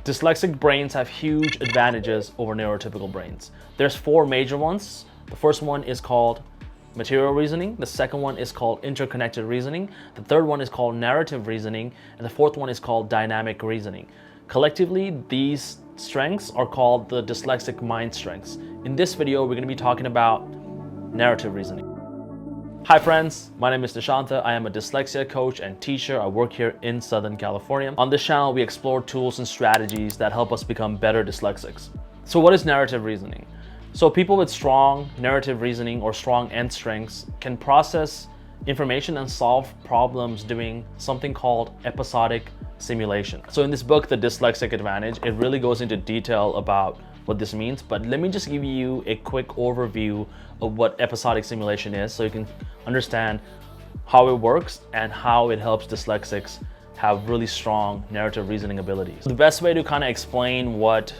Dyslexic brains have huge advantages over neurotypical brains. There's four major ones. The first one is called material reasoning. The second one is called interconnected reasoning. The third one is called narrative reasoning. And the fourth one is called dynamic reasoning. Collectively, these strengths are called the dyslexic mind strengths. In this video, we're going to be talking about narrative reasoning. Hi friends, my name is Nishanta. I am a dyslexia coach and teacher. I work here in Southern California. On this channel, we explore tools and strategies that help us become better dyslexics. So what is narrative reasoning? So people with strong narrative reasoning or strong end strengths can process information and solve problems doing something called episodic simulation. So in this book, The Dyslexic Advantage, it really goes into detail about what this means, but let me just give you a quick overview of what episodic simulation is so you can understand how it works and how it helps dyslexics have really strong narrative reasoning abilities. The best way to kind of explain what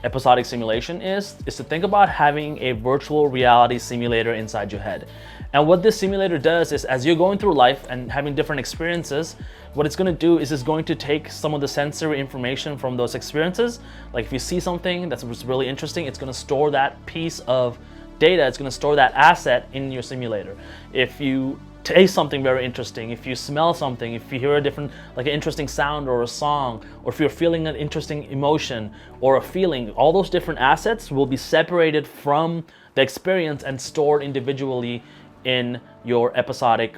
episodic simulation is to think about having a virtual reality simulator inside your head. And what this simulator does is, as you're going through life and having different experiences, what it's going to do is it's going to take some of the sensory information from those experiences. Like if you see something that's really interesting, it's going to store that piece of data, it's going to store that asset in your simulator. If you taste something very interesting, if you smell something, if you hear a different, like an interesting sound or a song, or if you're feeling an interesting emotion or a feeling, all those different assets will be separated from the experience and stored individually in your episodic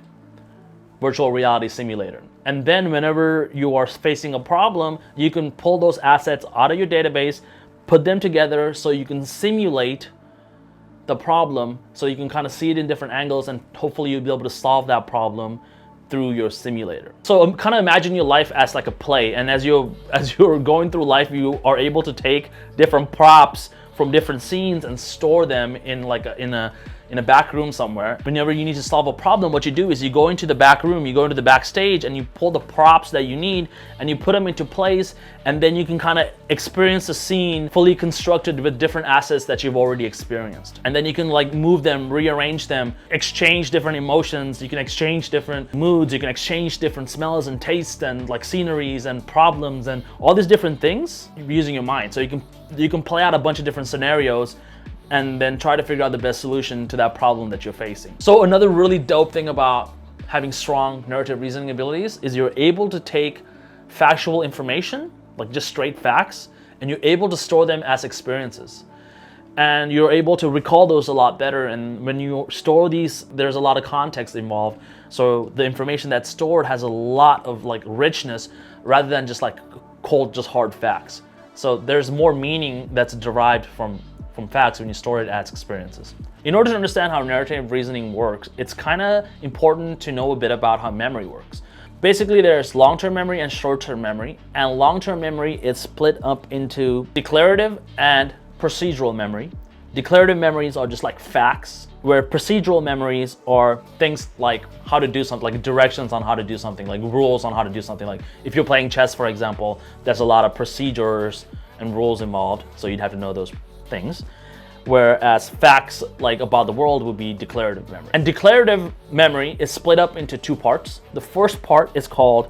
virtual reality simulator. And then whenever you are facing a problem, you can pull those assets out of your database, put them together so you can simulate the problem, so you can kind of see it in different angles, and hopefully you'll be able to solve that problem through your simulator. So kind of imagine your life as like a play, and as you're going through life, you are able to take different props from different scenes and store them in in a back room somewhere. Whenever you need to solve a problem, what you do is you go into the back room, you go into the backstage, and you pull the props that you need and you put them into place, and then you can kind of experience the scene fully constructed with different assets that you've already experienced. And then you can like move them, rearrange them, exchange different emotions, you can exchange different moods, you can exchange different smells and tastes and like sceneries and problems and all these different things using your mind. So you can play out a bunch of different scenarios and then try to figure out the best solution to that problem that you're facing. So another really dope thing about having strong narrative reasoning abilities is you're able to take factual information, like just straight facts, and you're able to store them as experiences. And you're able to recall those a lot better. And when you store these, there's a lot of context involved. So the information that's stored has a lot of like richness rather than just like cold, just hard facts. So there's more meaning that's derived from facts when you store it as experiences. In order to understand how narrative reasoning works, it's kind of important to know a bit about how memory works. Basically, there's long-term memory and short-term memory, and long-term memory is split up into declarative and procedural memory. Declarative memories are just like facts, where procedural memories are things like how to do something, like directions on how to do something, like rules on how to do something. Like if you're playing chess, for example, there's a lot of procedures and rules involved, so you'd have to know those things. Whereas facts like about the world would be declarative memory. And declarative memory is split up into two parts. The first part is called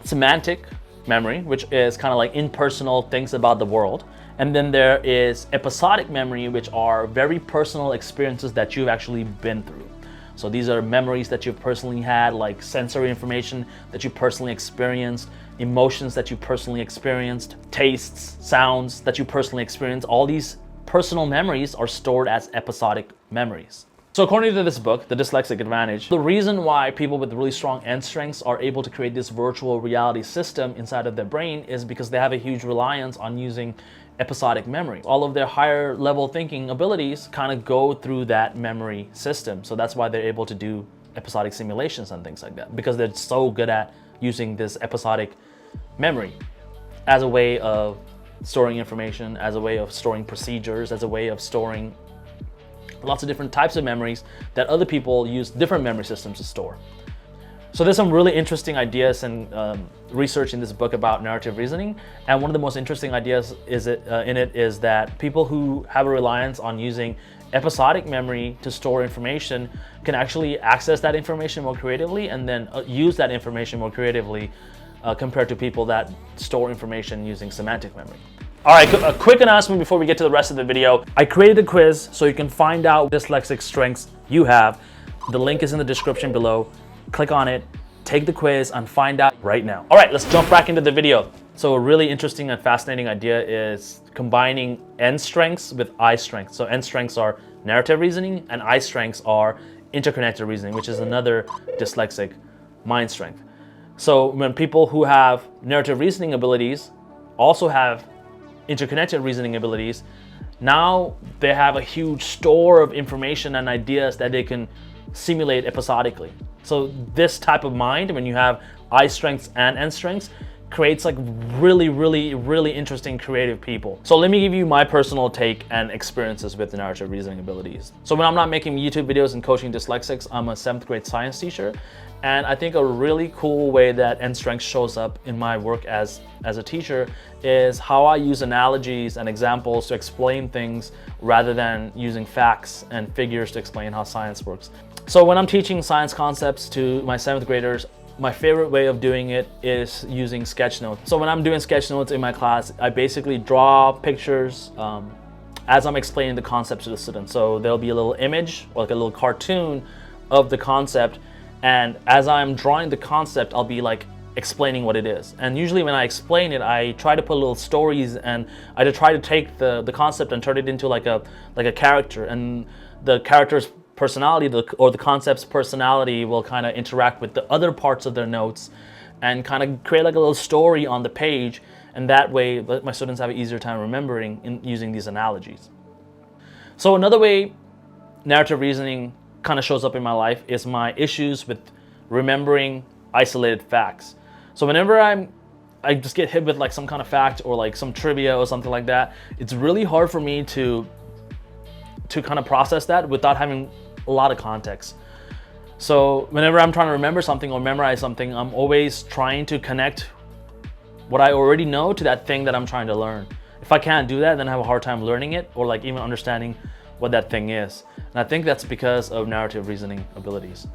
semantic memory, which is kind of like impersonal things about the world. And then there is episodic memory, which are very personal experiences that you've actually been through. So these are memories that you've personally had, like sensory information that you personally experienced, emotions that you personally experienced, tastes, sounds that you personally experienced. All these personal memories are stored as episodic memories. So according to this book, The Dyslexic Advantage, the reason why people with really strong end strengths are able to create this virtual reality system inside of their brain is because they have a huge reliance on using episodic memory. All of their higher level thinking abilities kind of go through that memory system. So that's why they're able to do episodic simulations and things like that, because they're so good at using this episodic memory as a way of storing information, as a way of storing procedures, as a way of storing lots of different types of memories that other people use different memory systems to store. So there's some really interesting ideas and research in this book about narrative reasoning. And one of the most interesting ideas in it is that people who have a reliance on using episodic memory to store information can actually access that information more creatively and then use that information more creatively compared to people that store information using semantic memory. All right, a quick announcement before we get to the rest of the video. I created a quiz so you can find out dyslexic strengths you have. The link is in the description below. Click on it, take the quiz, and find out right now. All right, let's jump back into the video. So a really interesting and fascinating idea is combining N strengths with I strengths. So N strengths are narrative reasoning and I strengths are interconnected reasoning, which is another dyslexic mind strength. So when people who have narrative reasoning abilities also have interconnected reasoning abilities, now they have a huge store of information and ideas that they can simulate episodically. So this type of mind, when you have I strengths and N strengths, creates like really interesting creative people. So let me give you my personal take and experiences with the narrative reasoning abilities. So when I'm not making YouTube videos and coaching dyslexics, I'm a 7th grade science teacher. And I think a really cool way that N strength shows up in my work as a teacher is how I use analogies and examples to explain things rather than using facts and figures to explain how science works. So when I'm teaching science concepts to my 7th graders, my favorite way of doing it is using sketch notes. So when I'm doing sketch notes in my class, I basically draw pictures as I'm explaining the concept to the students. So there'll be a little image, or like a little cartoon of the concept. And as I'm drawing the concept, I'll be like explaining what it is. And usually when I explain it, I try to put little stories, and I try to take the concept and turn it into like a character. And the character's personality or the concept's personality will kind of interact with the other parts of their notes and kind of create like a little story on the page. And that way my students have an easier time remembering in using these analogies. So another way narrative reasoning kind of shows up in my life is my issues with remembering isolated facts. So whenever I just get hit with like some kind of fact or like some trivia or something like that, it's really hard for me to kind of process that without having a lot of context. So whenever I'm trying to remember something or memorize something, I'm always trying to connect what I already know to that thing that I'm trying to learn. If I can't do that, then I have a hard time learning it or like even understanding what that thing is. And I think that's because of narrative reasoning abilities.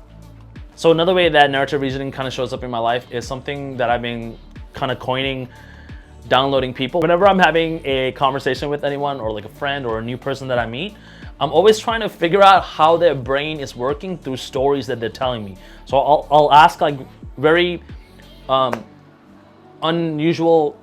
So another way that narrative reasoning kind of shows up in my life is something that I've been kind of coining downloading people. Whenever I'm having a conversation with anyone or like a friend or a new person that I meet, I'm always trying to figure out how their brain is working through stories that they're telling me. So I'll ask like very unusual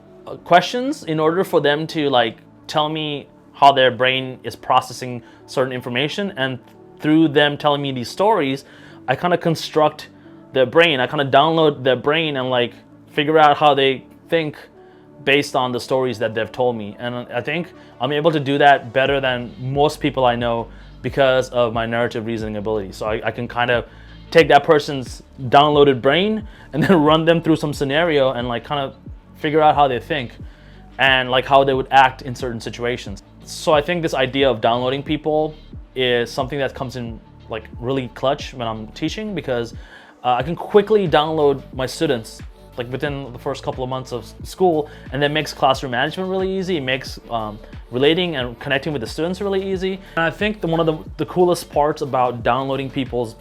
questions in order for them to like tell me how their brain is processing certain information. And through them telling me these stories, I kind of construct their brain. I kind of download their brain and like figure out how they think based on the stories that they've told me. And I think I'm able to do that better than most people I know because of my narrative reasoning ability. So I can kind of take that person's downloaded brain and then run them through some scenario and like kind of figure out how they think and like how they would act in certain situations. So I think this idea of downloading people is something that comes in like really clutch when I'm teaching, because I can quickly download my students like within the first couple of months of school, and that makes classroom management really easy. It makes relating and connecting with the students really easy. And I think one of the coolest parts about downloading people's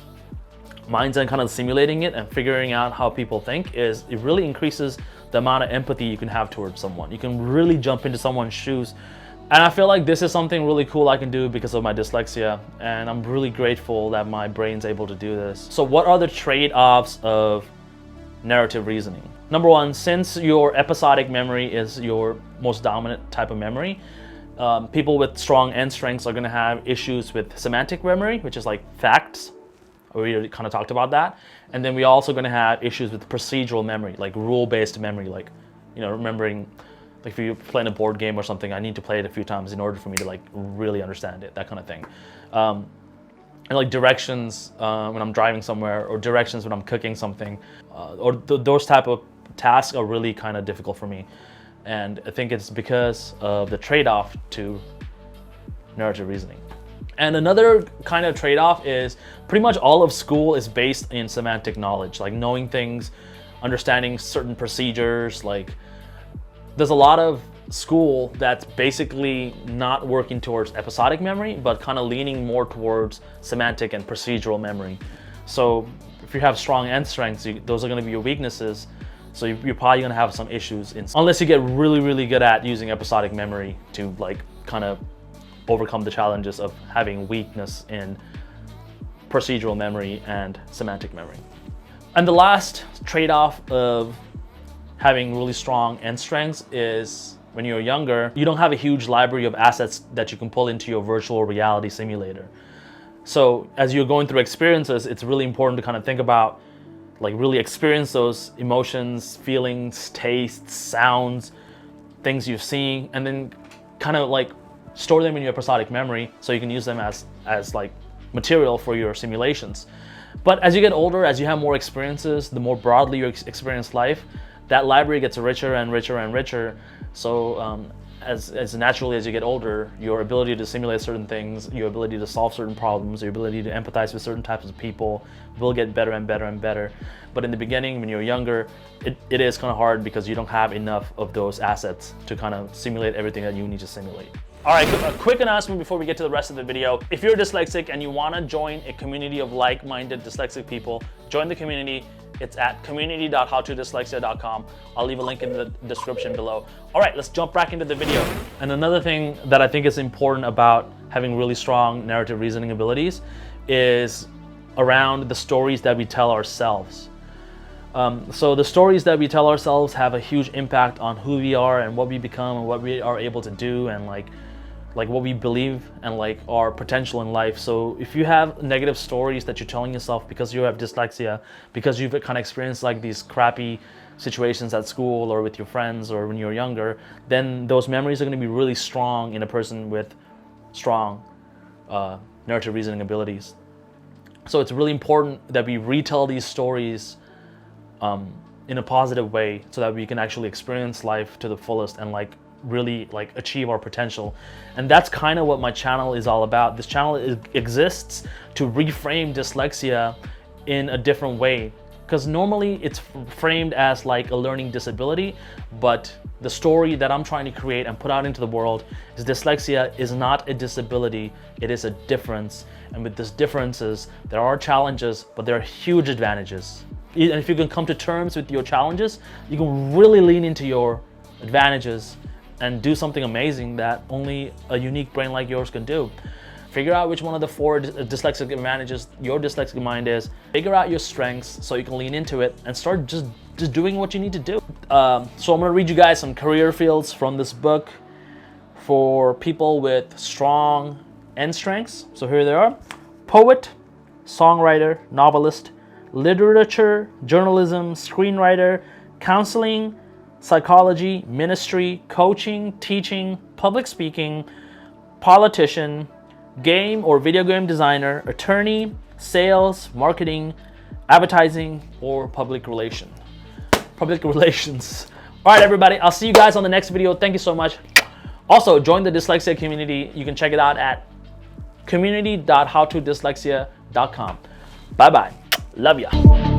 minds and kind of simulating it and figuring out how people think is it really increases the amount of empathy you can have towards someone. You can really jump into someone's shoes. And I feel like this is something really cool I can do because of my dyslexia, and I'm really grateful that my brain's able to do this. So what are the trade-offs of narrative reasoning? Number one, since your episodic memory is your most dominant type of memory, people with strong N strengths are going to have issues with semantic memory, which is like facts. We already kind of talked about that. And then we're also going to have issues with procedural memory, like rule-based memory, like, you know, remembering, like if you're playing a board game or something, I need to play it a few times in order for me to like really understand it, that kind of thing. And like directions when I'm driving somewhere, or directions when I'm cooking something, or those type of tasks are really kind of difficult for me. And I think it's because of the trade-off to narrative reasoning. And another kind of trade-off is pretty much all of school is based in semantic knowledge, like knowing things, understanding certain procedures. Like there's a lot of school that's basically not working towards episodic memory, but kind of leaning more towards semantic and procedural memory. So if you have strong N strengths, those are going to be your weaknesses. So you're probably gonna have some issues unless you get really, really good at using episodic memory to like kind of overcome the challenges of having weakness in procedural memory and semantic memory. And the last trade-off of having really strong end strengths is when you're younger, you don't have a huge library of assets that you can pull into your virtual reality simulator. So as you're going through experiences, it's really important to kind of think about, like, really experience those emotions, feelings, tastes, sounds, things you've seen, and then kind of like store them in your episodic memory so you can use them as like material for your simulations. But as you get older, as you have more experiences, the more broadly you experience life, that library gets richer and richer and richer. So as naturally as you get older, your ability to simulate certain things, your ability to solve certain problems, your ability to empathize with certain types of people will get better and better and better. But in the beginning, when you're younger, it is kind of hard because you don't have enough of those assets to kind of simulate everything that you need to simulate. All right, a quick announcement before we get to the rest of the video. If you're dyslexic and you want to join a community of like-minded dyslexic people, join the community. It's at community.howtodyslexia.com. I'll leave a link in the description below. All right, let's jump back into the video. And another thing that I think is important about having really strong narrative reasoning abilities is around the stories that we tell ourselves. So the stories that we tell ourselves have a huge impact on who we are and what we become and what we are able to do, and like what we believe and like our potential in life. So if you have negative stories that you're telling yourself because you have dyslexia, because you've kind of experienced like these crappy situations at school or with your friends or when you're younger, then those memories are going to be really strong in a person with strong narrative reasoning abilities. So it's really important that we retell these stories in a positive way so that we can actually experience life to the fullest and like really like achieve our potential. And that's kind of what my channel is all about. This channel exists to reframe dyslexia in a different way, because normally it's framed as like a learning disability, but the story that I'm trying to create and put out into the world is dyslexia is not a disability, it is a difference. And with these differences, there are challenges, but there are huge advantages. And if you can come to terms with your challenges, you can really lean into your advantages and do something amazing that only a unique brain like yours can do. Figure out which one of the 4 dyslexic advantages your dyslexic mind is. Figure out your strengths so you can lean into it and start just doing what you need to do. So I'm gonna read you guys some career fields from this book for people with strong end strengths. So here they are: poet, songwriter, novelist, literature, journalism, screenwriter, counseling, psychology, ministry, coaching, teaching, public speaking, politician, game or video game designer, attorney, sales, marketing, advertising, or public relations. All right, everybody, I'll see you guys on the next video. Thank you so much. Also, join the dyslexia community. You can check it out at community.howtodyslexia.com. Bye-bye. Love ya.